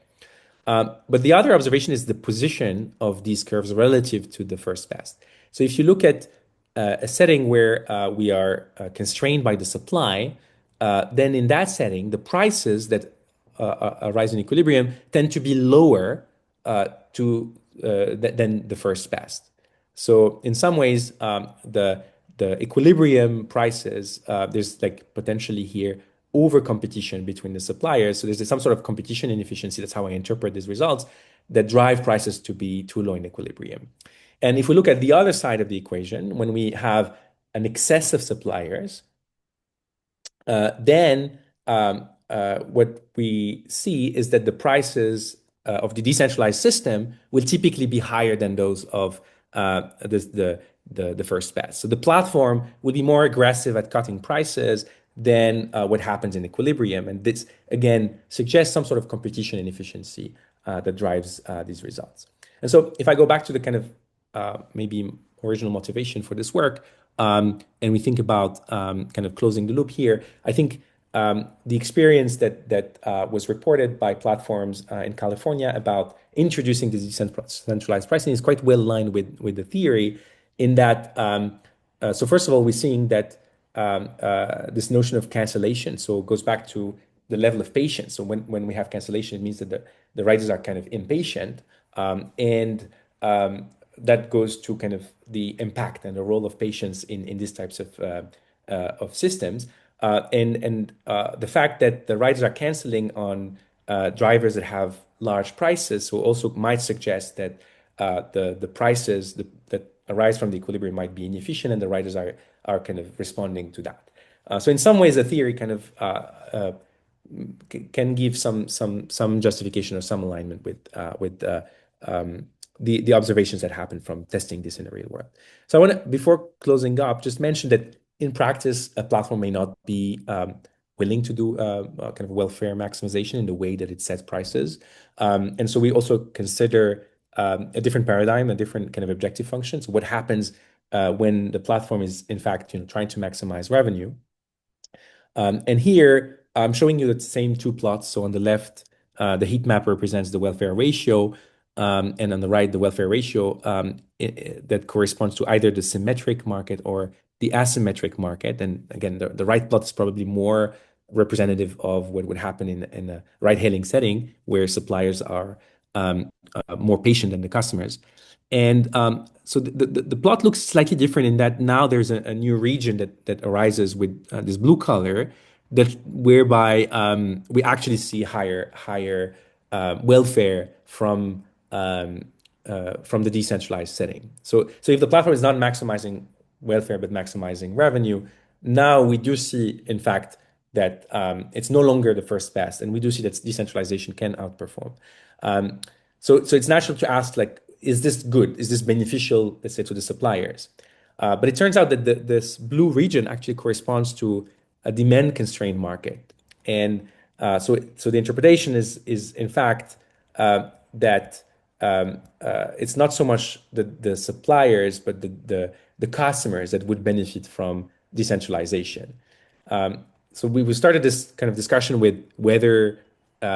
But the other observation is the position of these curves relative to the first best. So if you look at a setting where we are constrained by the supply, then in that setting, the prices that arise in equilibrium tend to be lower than the first best. So in some ways, the equilibrium prices, there's like potentially here over competition between the suppliers. So there's some sort of competition inefficiency. That's how I interpret these results that drive prices to be too low in equilibrium. And if we look at the other side of the equation, when we have an excess of suppliers, then what we see is that the prices of the decentralized system will typically be higher than those of the first best. So the platform will be more aggressive at cutting prices than what happens in equilibrium. And this, again, suggests some sort of competition inefficiency that drives these results. And so if I go back to the kind of maybe original motivation for this work, and we think about kind of closing the loop here, I think the experience that was reported by platforms in California about introducing this decentralized pricing is quite well aligned with the theory in that, so first of all, we're seeing that this notion of cancellation, so it goes back to the level of patience. So when we have cancellation, it means that the writers are kind of impatient, and that goes to kind of the impact and the role of patience in these types of systems. And the fact that the writers are canceling on drivers that have large prices, so also might suggest that the prices that arise from the equilibrium might be inefficient, and the writers are kind of responding to that. So in some ways, the theory kind of can give some justification or some alignment with the observations that happen from testing this in the real world. So I want to, before closing up, just mention that in practice, a platform may not be willing to do kind of welfare maximization in the way that it sets prices. And so we also consider a different paradigm, a different kind of objective function. So what happens when the platform is, in fact, trying to maximize revenue? And here, I'm showing you the same two plots. So on the left, the heat map represents the welfare ratio, and on the right, the welfare ratio that corresponds to either the symmetric market or the asymmetric market. And again, the right plot is probably more representative of what would happen in a ride-hailing setting where suppliers are more patient than the customers. And so the plot looks slightly different in that now there's a new region that arises with this blue color that whereby we actually see higher welfare from the decentralized setting. So if the platform is not maximizing welfare but maximizing revenue, now we do see, in fact, that it's no longer the first best, and we do see that decentralization can outperform. So it's natural to ask, like, is this good? Is this beneficial, let's say, to the suppliers? But it turns out that this blue region actually corresponds to a demand-constrained market, and so the interpretation is in fact that it's not so much the suppliers, but the customers that would benefit from decentralization. So we started this kind of discussion with whether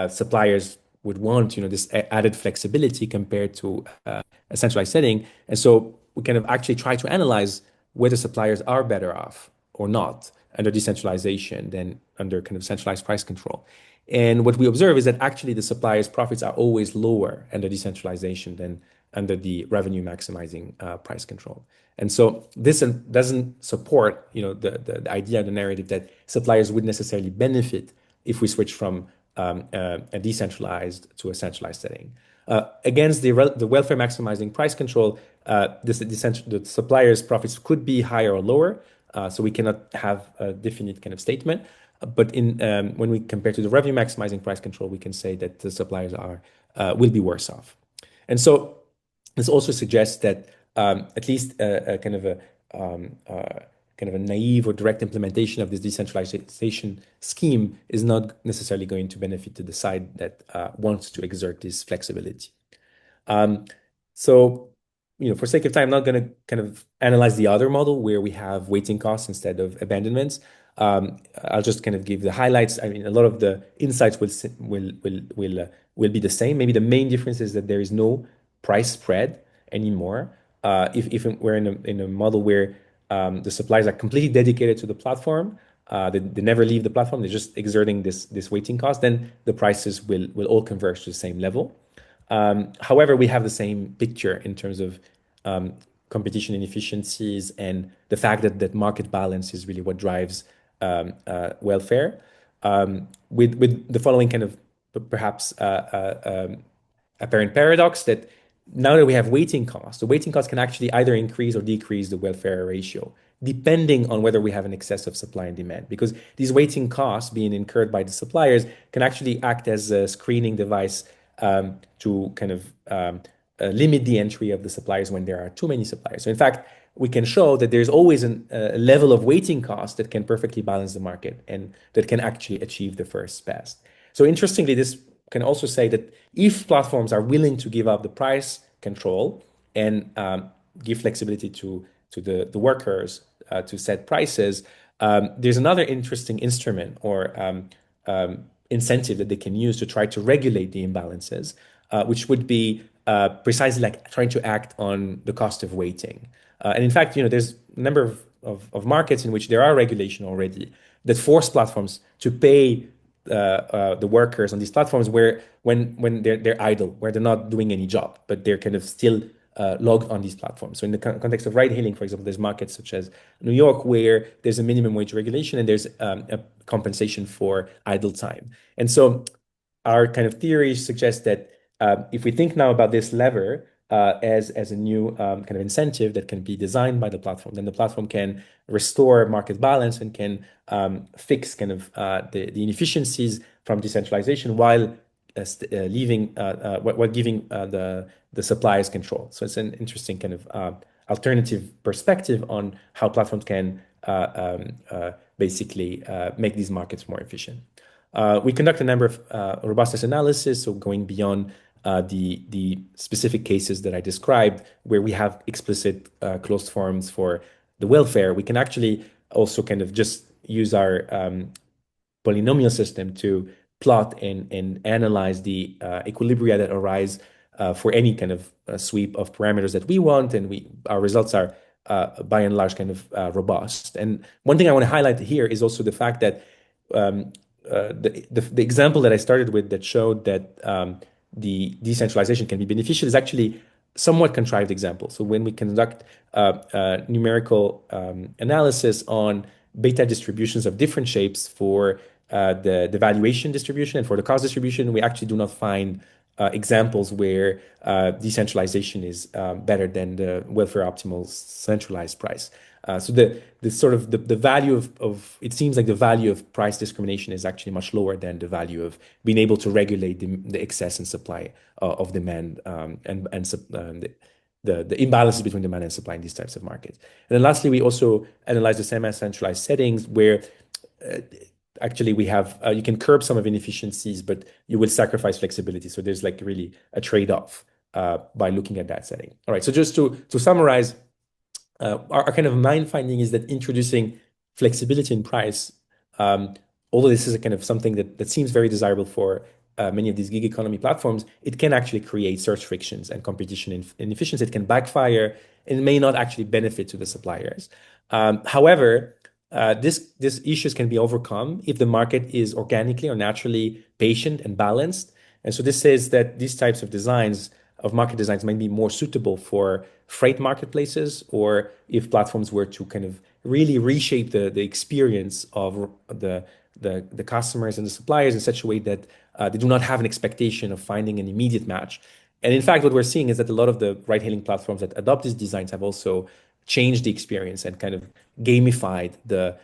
suppliers would want, this added flexibility compared to a centralized setting. And so we kind of actually try to analyze whether suppliers are better off or not under decentralization than under kind of centralized price control. And what we observe is that actually the supplier's profits are always lower under decentralization than under the revenue maximizing price control. And so this doesn't support, the idea, the narrative that suppliers would necessarily benefit if we switch from a decentralized to a centralized setting. Against the welfare maximizing price control, the supplier's profits could be higher or lower, so we cannot have a definite kind of statement. But when we compare to the revenue maximizing price control, we can say that the suppliers will be worse off. And so this also suggests that at least a kind of a naive or direct implementation of this decentralization scheme is not necessarily going to benefit to the side that wants to exert this flexibility. So, for sake of time, I'm not going to kind of analyze the other model where we have waiting costs instead of abandonments. I'll just kind of give the highlights. I mean, a lot of the insights will be the same. Maybe the main difference is that there is no price spread anymore. If we're in a model where the suppliers are completely dedicated to the platform, they never leave the platform, they're just exerting this waiting cost, then the prices will all converge to the same level. However, we have the same picture in terms of competition inefficiencies and the fact that market balance is really what drives welfare, with the following kind of perhaps apparent paradox that now that we have waiting costs, the waiting costs can actually either increase or decrease the welfare ratio, depending on whether we have an excess of supply and demand. Because these waiting costs being incurred by the suppliers can actually act as a screening device to kind of limit the entry of the suppliers when there are too many suppliers. So in fact, we can show that there's always a level of waiting cost that can perfectly balance the market and that can actually achieve the first best. So interestingly, this can also say that if platforms are willing to give up the price control and give flexibility to the workers to set prices, there's another interesting instrument or incentive that they can use to try to regulate the imbalances, which would be precisely like trying to act on the cost of waiting. And in fact, there's a number of markets in which there are regulation already that force platforms to pay the workers on these platforms when they're idle, where they're not doing any job, but they're kind of still logged on these platforms. So in the context of ride hailing, for example, there's markets such as New York where there's a minimum wage regulation and there's a compensation for idle time. And so our kind of theory suggests that if we think now about this lever as a new kind of incentive that can be designed by the platform, then the platform can restore market balance and can fix kind of the inefficiencies from decentralization while giving the suppliers control. So it's an interesting kind of alternative perspective on how platforms can basically make these markets more efficient. We conduct a number of robustness analysis, so going beyond the specific cases that I described, where we have explicit closed forms for the welfare. We can actually also kind of just use our polynomial system to plot and analyze the equilibria that arise for any kind of sweep of parameters that we want, and our results are by and large kind of robust. And one thing I want to highlight here is also the fact that the example that I started with that showed that the decentralization can be beneficial is actually somewhat contrived example. So when we conduct numerical analysis on beta distributions of different shapes for the valuation distribution and for the cost distribution, we actually do not find examples where decentralization is better than the welfare optimal centralized price. So the sort of the value of it seems like the value of price discrimination is actually much lower than the value of being able to regulate the excess and supply of demand and the imbalances between demand and supply in these types of markets. And then lastly, we also analyze the semi-centralized settings where actually we have you can curb some of inefficiencies, but you will sacrifice flexibility. So there's like really a trade-off by looking at that setting. All right. So just to summarize, our kind of main finding is that introducing flexibility in price, although this is a kind of something that seems very desirable for many of these gig economy platforms, it can actually create search frictions and competition inefficiency. It can backfire and may not actually benefit to the suppliers. However, these issues can be overcome if the market is organically or naturally patient and balanced. And so this says that these types of designs, of market designs, might be more suitable for freight marketplaces, or if platforms were to kind of really reshape the experience of the customers and the suppliers in such a way that they do not have an expectation of finding an immediate match. And in fact, what we're seeing is that a lot of the ride-hailing platforms that adopt these designs have also changed the experience and kind of gamified the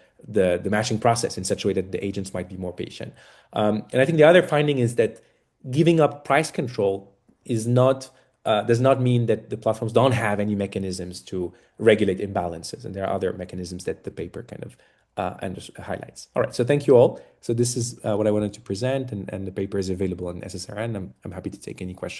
matching process in such a way that the agents might be more patient. And I think the other finding is that giving up price control is not does not mean that the platforms don't have any mechanisms to regulate imbalances, and there are other mechanisms that the paper kind of highlights. All right, so thank you all. So this is what I wanted to present, and the paper is available on SSRN. I'm happy to take any questions.